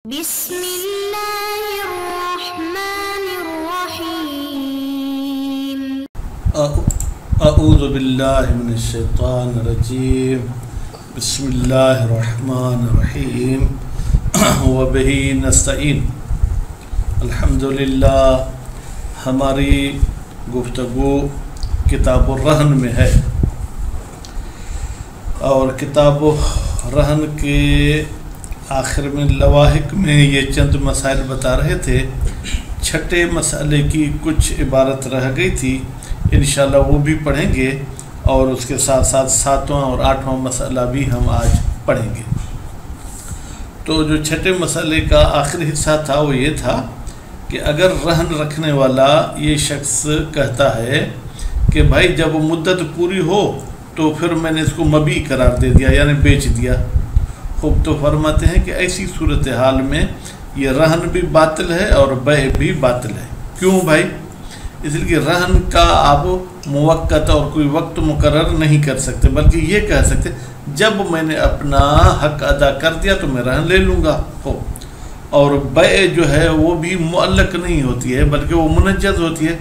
بسم اللہ الرحمن الرحیم اعوذ باللہ من الشیطان الرجیم بسم اللہ الرحمن الرحیم وبہ نستعین الحمدللہ۔ ہماری گفتگو کتاب الرہن میں ہے اور کتاب الرہن کے آخر میں لواحق میں یہ چند مسائل بتا رہے تھے۔ چھٹے مسئلے کی کچھ عبارت رہ گئی تھی، انشاءاللہ وہ بھی پڑھیں گے اور اس کے ساتھ ساتھ ساتواں اور آٹھواں مسئلہ بھی ہم آج پڑھیں گے۔ تو جو چھٹے مسئلے کا آخری حصہ تھا وہ یہ تھا کہ اگر رہن رکھنے والا یہ شخص کہتا ہے کہ بھائی جب مدت پوری ہو تو پھر میں نے اس کو مبیع قرار دے دیا یعنی بیچ دیا، خوب تو فرماتے ہیں کہ ایسی صورتحال میں یہ رہن بھی باطل ہے اور بیع بھی باطل ہے۔ کیوں بھائی؟ اس لیے کہ رہن کا آپ موقت اور کوئی وقت مقرر نہیں کر سکتے، بلکہ یہ کہہ سکتے جب میں نے اپنا حق ادا کر دیا تو میں رہن لے لوں گا۔ اور بیع جو ہے وہ بھی معلق نہیں ہوتی ہے بلکہ وہ منجز ہوتی ہے۔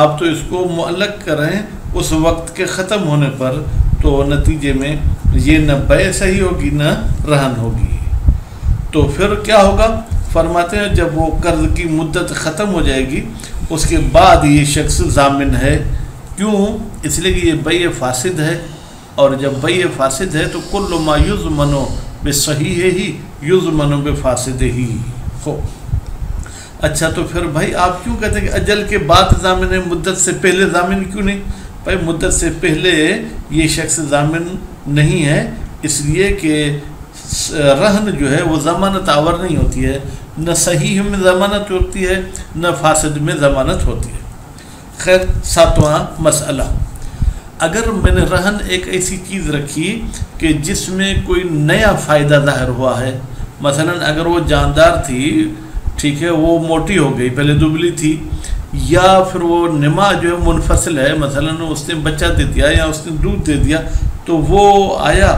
آپ تو اس کو معلق کریں اس وقت کے ختم ہونے پر، تو نتیجے میں یہ نہ بیع صحیح ہوگی نہ رہن ہوگی۔ تو پھر کیا ہوگا؟ فرماتے ہیں جب وہ قرض کی مدت ختم ہو جائے گی اس کے بعد یہ شخص ضامن ہے۔ کیوں؟ اس لیے کہ یہ بیع فاسد ہے، اور جب بیع فاسد ہے تو کل ما یضمن بصحیح ہی یضمن بفاسد ہی ہو۔ اچھا تو پھر بھائی آپ کیوں کہتے ہیں کہ اجل کے بعد ضامن ہے، مدت سے پہلے ضامن کیوں نہیں؟ بھائی مدت سے پہلے یہ شخص ضامن نہیں ہے، اس لیے کہ رہن جو ہے وہ ضمانت آور نہیں ہوتی ہے، نہ صحیح میں ضمانت ہوتی ہے نہ فاسد میں ضمانت ہوتی ہے۔ خیر، ساتواں مسئلہ، اگر میں نے رہن ایک ایسی چیز رکھی کہ جس میں کوئی نیا فائدہ ظاہر ہوا ہے، مثلا اگر وہ جاندار تھی، ٹھیک ہے، وہ موٹی ہو گئی، پہلے دبلی تھی، یا پھر وہ نما جو ہے منفصل ہے، مثلا اس نے بچہ دے دیا یا اس نے دودھ دے دیا، تو وہ آیا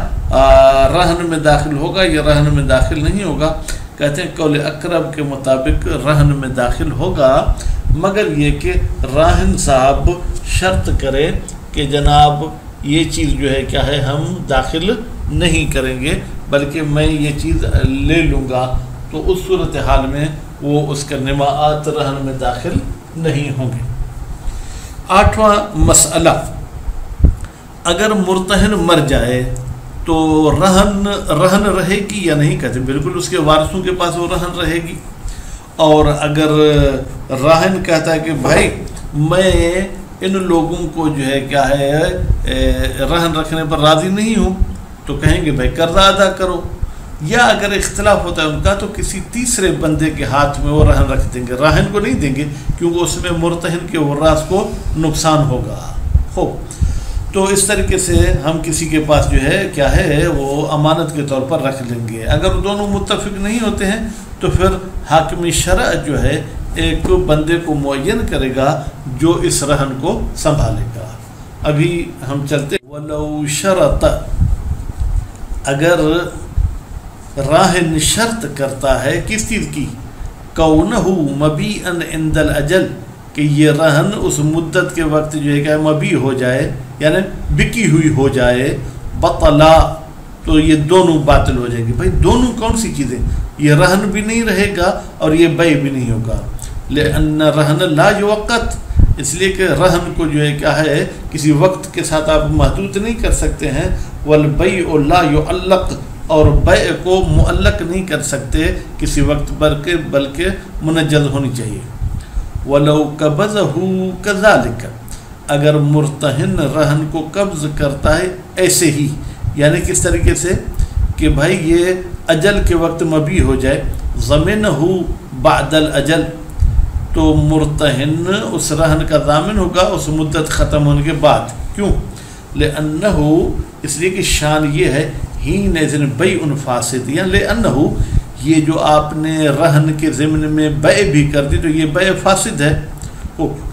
رہن میں داخل ہوگا یا رہن میں داخل نہیں ہوگا؟ کہتے ہیں قول اقرب کے مطابق رہن میں داخل ہوگا، مگر یہ کہ راہن صاحب شرط کرے کہ جناب یہ چیز جو ہے کیا ہے، ہم داخل نہیں کریں گے بلکہ میں یہ چیز لے لوں گا، تو اس صورتحال میں وہ اس کا نماعات رہن میں داخل نہیں ہوں گے۔ آٹھواں مسئلہ، اگر مرتہن مر جائے تو رہن رہے گی یا نہیں؟ کہتے بالکل اس کے وارثوں کے پاس وہ رہن رہے گی۔ اور اگر راہن کہتا ہے کہ بھائی میں ان لوگوں کو جو ہے کیا ہے رہن رکھنے پر راضی نہیں ہوں، تو کہیں گے بھائی قرضہ ادا کرو، یا اگر اختلاف ہوتا ہے ان کا تو کسی تیسرے بندے کے ہاتھ میں وہ رہن رکھ دیں گے، راہن کو نہیں دیں گے کیونکہ اس میں مرتہن کے وراث کو نقصان ہوگا۔ خوب، تو اس طریقے سے ہم کسی کے پاس جو ہے کیا ہے وہ امانت کے طور پر رکھ لیں گے۔ اگر دونوں متفق نہیں ہوتے ہیں تو پھر حاکم شرع جو ہے ایک بندے کو معین کرے گا جو اس رہن کو سنبھالے گا۔ ابھی ہم چلتے، وَلَوْ شَرَطَ، اگر راہن شرط کرتا ہے کس چیز کی؟ کونہ مبیعًا عند الاجل، کہ یہ رہن اس مدت کے وقت جو ہے کہ مبیع ہو جائے یعنی بکی ہوئی ہو جائے، بطلا، تو یہ دونوں باطل ہو جائے گی۔ بھائی دونوں کون سی چیزیں؟ یہ رہن بھی نہیں رہے گا اور یہ بیع بھی نہیں ہوگا، لأن رہن لا یوقت، اس لیے کہ رہن کو جو ہے کیا ہے کسی وقت کے ساتھ آپ محدود نہیں کر سکتے ہیں، والبیع لا یعلق، اور بیع کو معلق نہیں کر سکتے کسی وقت بلکہ منجز ہونی چاہیے۔ وَلَوْ قَبَضَهُ كَذَلِكَ، اگر مرتہن رہن کو قبض کرتا ہے ایسے ہی، یعنی کس طریقے سے کہ بھائی یہ اجل کے وقت مبیع ہو جائے، ضَمِنَهُ بَعْدَ الْأَجَلِ، تو مرتہن اس رہن کا ضامن ہوگا اس مدت ختم ہونے کے بعد۔ کیوں؟ لِأَنَّهُ، اس لیے کہ شان یہ ہے ہین اذن بیع فاسد، یعنی لِأَنَّهُ، یہ جو آپ نے رہن کے ضمن میں بیع بھی کر دی تو یہ بیع فاسد ہے۔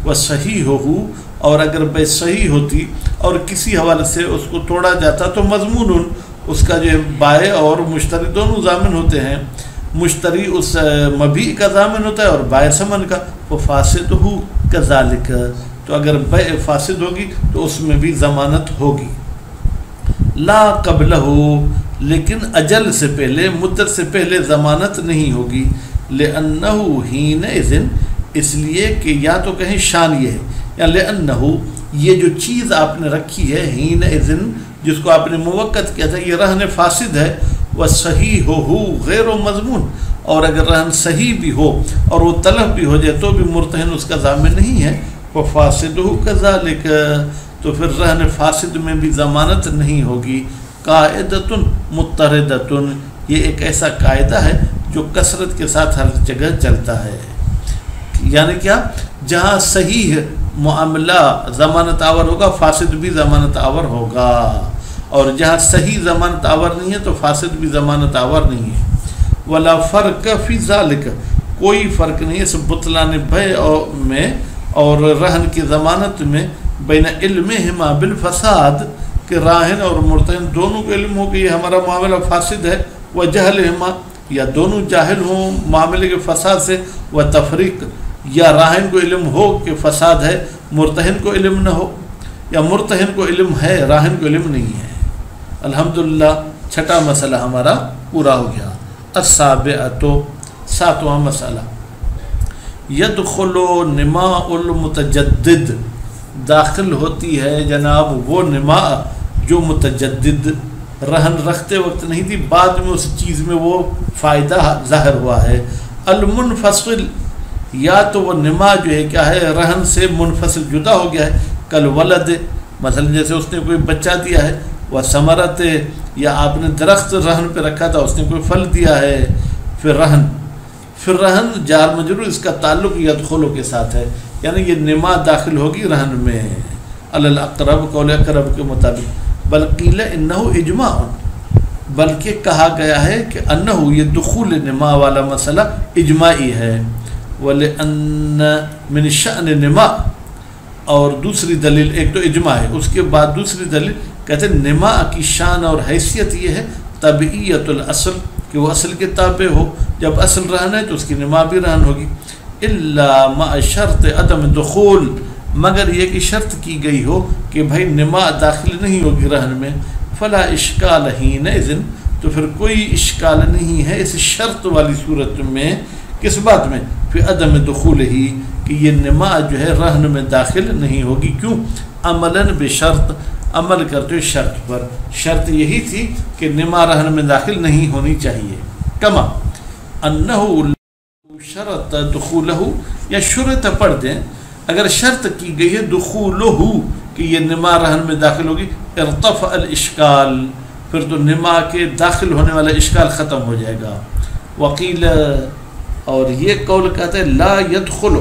وہ صحیح ہو، اور اگر بیع صحیح ہوتی اور کسی حوالے سے اس کو توڑا جاتا تو مضمون اس کا جو ہے بائع اور مشتری دونوں ضامن ہوتے ہیں، مشتری اس مبیع کا ضامن ہوتا ہے اور بائع ثمن کا، وہ فاسد ہو کذالک، تو اگر بیع فاسد ہوگی تو اس میں بھی ضمانت ہوگی. لا قبلہ، لیکن اجل سے پہلے، مدت سے پہلے ضمانت نہیں ہوگی. لأنہ حینئذ، اس لیے کہ یا تو کہیں شان یہ ہے، یا لأنہ یہ جو چیز آپ نے رکھی ہے حینئذ جس کو آپ نے موقت کیا تھا، یہ رہن فاسد ہے. وَصَحِيحُهُ غَيْرُ مَضْمُونٍ، اور اگر رہن صحیح بھی ہو اور وہ طلب بھی ہو جائے تو بھی مرتہن اس کا ضامن نہیں ہے. وَفَاسِدُهُ كَذَلِكَ، تو پھر رہن فاسد میں بھی ضمانت نہیں ہوگی. قاعدۃ مضطردۃ، یہ ایک ایسا قاعدہ ہے جو کثرت کے ساتھ ہر جگہ چلتا ہے. یعنی کیا؟ جہاں صحیح معاملہ ضمانت آور ہوگا فاسد بھی ضمانت آور ہوگا، اور جہاں صحیح ضمانت آور نہیں ہے تو فاسد بھی ضمانت آور نہیں ہے. ولا فرق فی ذالک، کوئی فرق نہیں اس بطلان بیع میں اور رہن کی ضمانت میں، بین علمہما بالفساد، کہ راہن اور مرتہن دونوں کو علم ہو کہ یہ ہمارا معاملہ فاسد ہے، وجہلہما، یا دونوں جاہل ہوں معاملے کے فساد سے، وتفریق، یا راہن کو علم ہو کہ فساد ہے مرتہن کو علم نہ ہو، یا مرتہن کو علم ہے راہن کو علم نہیں ہے. الحمدللہ چھٹا مسئلہ ہمارا پورا ہو گیا. السابعۃ، ساتواں مسئلہ، یدخل نماء المتجدد، داخل ہوتی ہے جناب وہ نماء جو متجدد رہن رکھتے وقت نہیں تھی، بعد میں اس چیز میں وہ فائدہ ظاہر ہوا ہے. المنفصل، یا تو وہ نما جو ہے کیا ہے رہن سے منفصل جدا ہو گیا ہے. کل ولد، مثلا جیسے اس نے کوئی بچہ دیا ہے. وہ ثمرت، یا آپ نے درخت رہن پہ رکھا تھا اس نے کوئی پھل دیا ہے. پھر رہن جار مجرور اس کا تعلق یدخلو کے ساتھ ہے، یعنی یہ نما داخل ہوگی رہن میں. الاقرب، قول اقرب کے مطابق. بل قیل انہ اجماع، بلکہ کہا گیا ہے کہ انہ، یہ دخول نما والا مسئلہ اجماعی ہے. وَلِأَنَّ مِنْ شَأْنِ نما، اور دوسری دلیل، ایک تو اجماع ہے، اس کے بعد دوسری دلیل کہتے ہیں نما کی شان اور حیثیت یہ ہے طبعیت الاصل، کہ وہ اصل کے تابع ہو. جب اصل رہن ہے تو اس کی نما بھی رہن ہوگی. الا مع شرط عدم دخول، مگر یہ کہ شرط کی گئی ہو کہ بھائی نما داخل نہیں ہوگی رہن میں. فلا اشکال حینئذ، تو پھر کوئی اشکال نہیں ہے اس شرط والی صورت میں. کس بات میں؟ پھر عدم دخول ہی، کہ یہ نما جو ہے رہن میں داخل نہیں ہوگی. کیوں؟ عملاً بشرط، عمل کرتے ہوئے شرط پر. شرط یہی تھی کہ نما رہن میں داخل نہیں ہونی چاہیے. کما انہ شرط دخولہ، یا شرط پڑھ دیں اگر شرط کی گئی ہے دخولہ، کہ یہ نما رہن میں داخل ہوگی، ارتفع الاشکال، پھر تو نما کے داخل ہونے والا اشکال ختم ہو جائے گا. وقیل، اور یہ قول کہتے ہیں لا يدخل،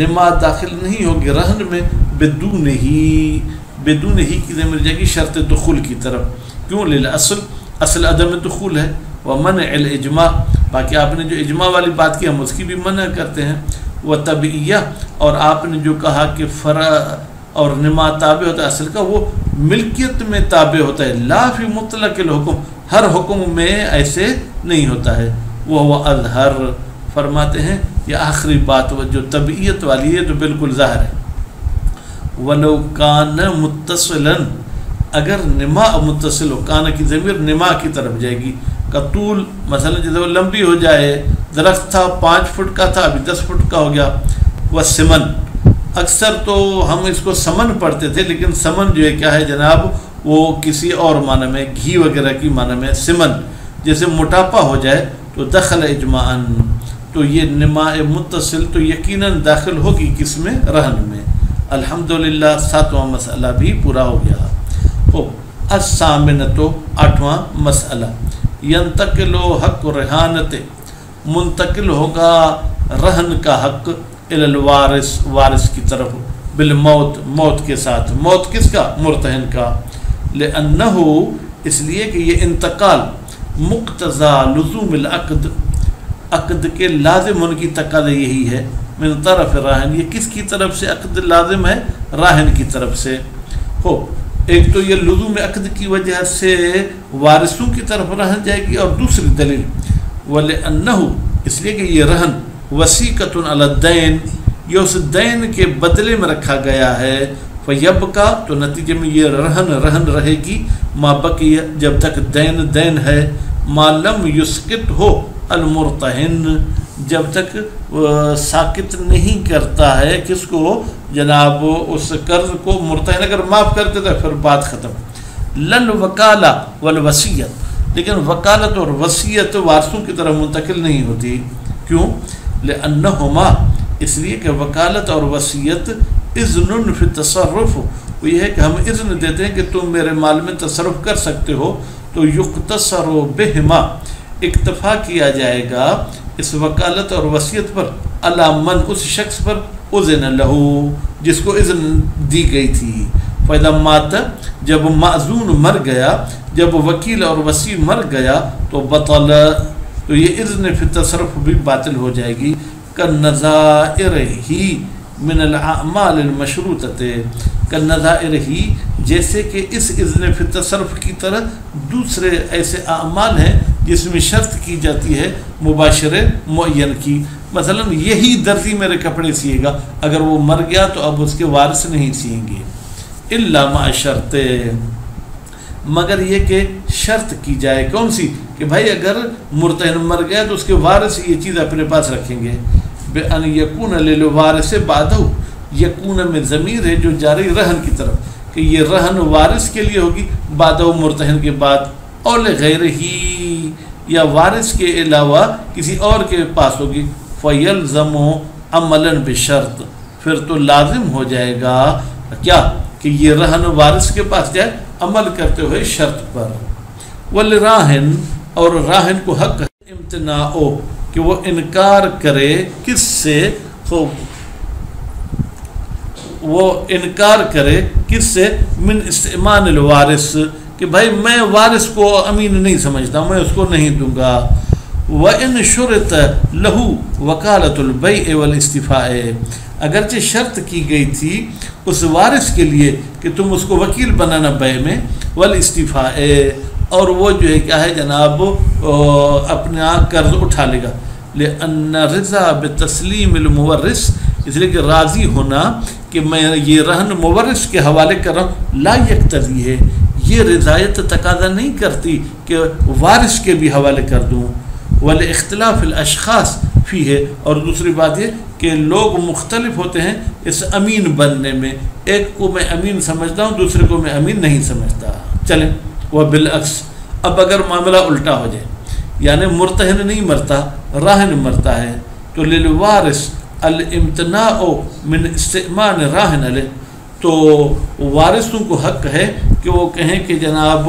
نما داخل نہیں ہوگی رہن میں بدون ہی کی ضمیر جائے گی شرط دخول کی طرف. کیوں؟ للاصل، اصل عدم دخول ہے. ومنع الاجماع، باقی آپ نے جو اجماع والی بات کی ہم اس کی بھی منع کرتے ہیں. وطبعیہ، اور آپ نے جو کہا کہ فرع اور نما تابع ہوتا ہے اصل کا، وہ ملکیت میں تابع ہوتا ہے. لا فی مطلق الحکم، ہر حکم میں ایسے نہیں ہوتا ہے. وہ اظہر، فرماتے ہیں یہ آخری بات جو طبعیت والی ہے تو بالکل ظاہر ہے. ولو کان متصلا، اگر نما متصل ہو، کان کی ضمیر نما کی طرف جائے گی. کا طول، مثلا جیسے وہ لمبی ہو جائے، درخت تھا 5 فٹ کا تھا ابھی 10 فٹ کا ہو گیا. وہ سمن، اکثر تو ہم اس کو سمن پڑھتے تھے، لیکن سمن جو ہے کیا ہے جناب، وہ کسی اور معنی میں، گھی وغیرہ کی معنی میں سمن. جیسے موٹاپا ہو جائے تو دخل اجماعاً، تو یہ نما متصل تو یقیناً داخل ہوگی کس میں؟ رہن میں. الحمدللہ 7واں مسئلہ بھی پورا ہو گیا. الثامنۃ، 8واں مسئلہ، ینتقل حق رہانت، منتقل ہوگا رہن کا حق الی الوارث، وارث کی طرف، بالموت، موت کے ساتھ. موت کس کا؟ مرتہن کا. لأنہ، اس لیے کہ یہ انتقال مقتضا لزوم العقد، عقد کے لازم ان کی تقاضا یہی ہے. من طرف راہن، یہ کس کی طرف سے عقد لازم ہے؟ راہن کی طرف سے. ایک تو یہ لزوم عقد کی وجہ سے وارثوں کی طرف راہن جائے گی، اور دوسری دلیل وَلِأَنَّهُ اس لیے کہ یہ رہن وسیقۃ علی الدین یہ اس دین کے بدلے میں رکھا گیا ہے، فیبقا تو نتیجے میں یہ رہن رہے گی، ما بقی جب تک دین ہے، ما لم یسقط ہو المرتہن جب تک ساکت نہیں کرتا ہے کس کو جناب اس قرض کو، مرتہن اگر معاف کر دیتا ہے پھر بات ختم۔ لل وکالہ والوصیت لیکن وکالت اور وصیت وارثوں کی طرف منتقل نہیں ہوتی، کیوں؟ لأنہما اس لیے کہ وکالت اور وصیت اذن فی التصرف وہ یہ ہے کہ ہم اذن دیتے ہیں کہ تم میرے مال میں تصرف کر سکتے ہو، تو یقتصر بہما اکتفا کیا جائے گا اس وکالت اور وصیت پر، علی من اس شخص پر اذن لہو جس کو اذن دی گئی تھی، فإذا مات جب معزون مر گیا، جب وکیل اور وصی مر گیا تو بطل تو یہ اذن فی التصرف بھی باطل ہو جائے گی، کالنظائر ہی من الاعمال المشروطۃ کالنظائر ہی جیسے کہ اس اذن فی التصرف کی طرح دوسرے ایسے اعمال ہیں جس میں شرط کی جاتی ہے مباشر معین کی، مثلا یہی درزی میرے کپڑے سیے گا، اگر وہ مر گیا تو اب اس کے وارث نہیں سیئیں گے، الا مع شرط مگر یہ کہ شرط کی جائے، کون سی؟ کہ بھائی اگر مرتہن مر گیا تو اس کے وارث یہ چیز اپنے پاس رکھیں گے، بأن یکون للوارث بعدہ یکون میں ضمیر ہے جو جاری رہن کی طرف کہ یہ رہن وارث کے لیے ہوگی بعدہ مرتہن کے بعد، اور لغیر ہی یا وارث کے علاوہ کسی اور کے پاس ہوگی، فیلزم عملا بشرط پھر تو لازم ہو جائے گا کیا کہ یہ رہن وارث کے پاس جائے عمل کرتے ہوئے شرط پر۔ والراہن اور راہن کو حق ہے امتناع کہ وہ انکار کرے کس سے، وہ انکار کرے کس سے، من استئمان الوارث کہ بھائی میں وارث کو امین نہیں سمجھتا، میں اس کو نہیں دوں گا، وَإِن شُرِطَ لَهُ وَكَالَةُ الْبَيْءِ وَالْإِسْتِفَاءِ اگرچہ شرط کی گئی تھی اس وارث کے لیے کہ تم اس کو وکیل بنانا بیع میں، وَالْإِسْتِفَاءِ اور وہ جو ہے کیا ہے جناب اپنا قرض اٹھا لے گا، لأن رضا بتسلیم المورث اس لیے کہ راضی ہونا کہ میں یہ رہن مورث کے حوالے کر رہا ہوں، لا یقتضی ہے یہ رضایت تقاضا نہیں کرتی کہ وارث کے بھی حوالے کر دوں، والاختلاف الاشخاص فی ہے اور دوسری بات یہ کہ لوگ مختلف ہوتے ہیں اس امین بننے میں، ایک کو میں امین سمجھتا ہوں دوسرے کو میں امین نہیں سمجھتا، چلیں وہ بالعکس اب اگر معاملہ الٹا ہو جائے یعنی مرتہن نہیں مرتا راہن مرتا ہے تو للوارث الامتناع من استئمان راہن علیہ تو وارثوں کو حق ہے کہ وہ کہیں کہ جناب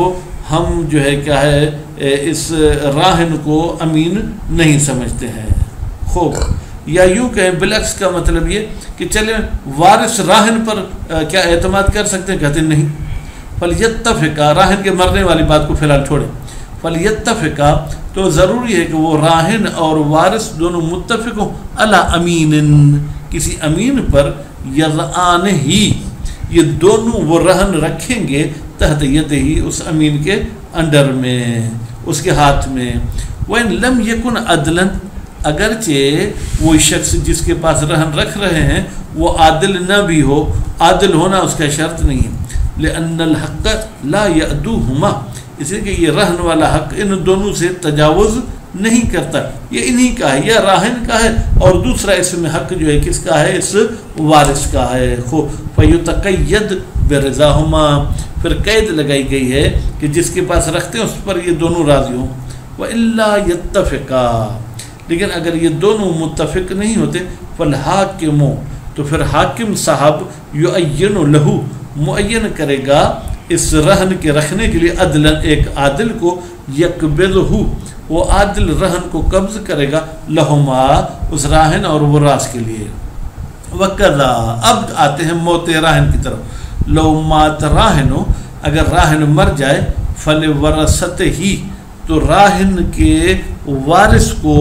ہم جو ہے کیا ہے اس راہن کو امین نہیں سمجھتے ہیں، خوب یا یوں کہیں بالعکس کا مطلب یہ کہ چلیں وارث راہن پر کیا اعتماد کر سکتے ہیں، کہتے ہیں نہیں، فلیتفقا راہن کے مرنے والی بات کو فی الحال چھوڑیں، فلیتفقا تو ضروری ہے کہ وہ راہن اور وارث دونوں متفق ہوں علی امین کسی امین پر، یضعان ہی یہ دونوں وہ رہن رکھیں گے تحت ید ہی اس امین کے انڈر میں اس کے ہاتھ میں، وَإِن لَمْ يَكُنْ عَدْلًا اگرچہ وہ شخص جس کے پاس رہن رکھ رہے ہیں وہ عادل نہ بھی ہو، عادل ہونا اس کا شرط نہیں ہے، لأن الحق لا يأدوهما اس لیے کہ یہ رہن والا حق ان دونوں سے تجاوز نہیں کرتا، یہ انہی کا ہے یا راہن کا ہے اور دوسرا اس میں حق جو ہے کس کا ہے، اس وارث کا ہے، فیتقید برضاہما پھر قید لگائی گئی ہے کہ جس کے پاس رکھتے ہیں اس پر یہ دونوں راضی ہوں، وَإِلَّا يَتَّفِقَا لیکن اگر یہ دونوں متفق نہیں ہوتے فالحاکم تو پھر حاکم صاحب یعین لہو معین کرے گا اس رہن کے رکھنے کے لیے عدلا ایک عادل کو، یقبضہ وہ عادل رہن کو قبض کرے گا، لہما اس راہن اور وراث کے لیے، وکذا اب آتے ہیں موت راہن کی طرف، لو مات راہنو اگر راہن مر جائے فلورثتہ ہی تو راہن کے وارث کو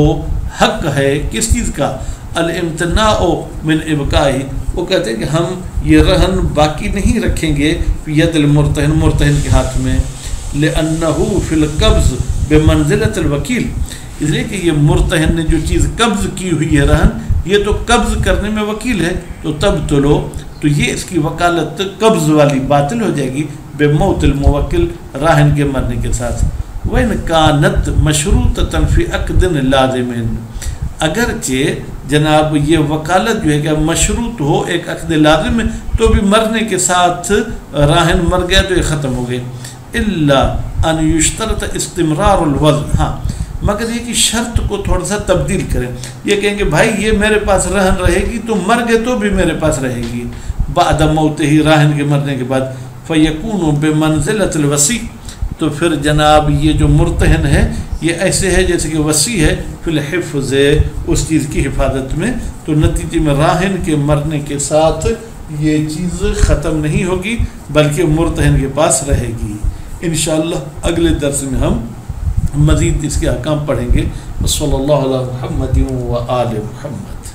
حق ہے کس چیز کا، الامتناع من ابقائی وہ کہتے ہیں کہ ہم یہ رہن باقی نہیں رکھیں گے ید المرتہن مرتہن کے ہاتھ میں، لأنہ فی القبض بمنزلۃ الوکیل اس لیے کہ یہ مرتہن نے جو چیز قبض کی ہوئی ہے رہن، یہ تو قبض کرنے میں وکیل ہے، تو تب تو لو، تو یہ اس کی وکالت قبض والی باطل ہو جائے گی بے موت الموکل، راہن کے مرنے کے ساتھ۔ وَإِنْ كَانَتْ مَشْرُوطَةً فِي عَقْدٍ لَازِمٍ، اگرچہ جناب یہ وکالت جو ہے کہ مشروط ہو ایک عقد لازم میں، تو بھی مرنے کے ساتھ راہن مر گیا تو یہ ختم ہو گئے۔ الا ان یشترط استمرار الوضع، ہاں مگر یہ کہ شرط کو تھوڑا سا تبدیل کریں، یہ کہیں کہ بھائی یہ میرے پاس رہن رہے گی، تو مر گئے تو بھی میرے پاس رہے گی بعد موت ہی، راہن کے مرنے کے بعد، فیکون بمنزلۃ الوصی، تو پھر جناب یہ جو مرتہن ہے یہ ایسے ہے جیسے کہ وصی ہے فی الحفظ، اس چیز کی حفاظت میں، تو نتیجے میں راہن کے مرنے کے ساتھ یہ چیز ختم نہیں ہوگی بلکہ مرتہن کے پاس رہے گی۔ انشاءاللہ اگلے درس میں ہم مزید اس کے احکام پڑھیں گے۔ صلی اللہ علیہ محمد و آل محمد۔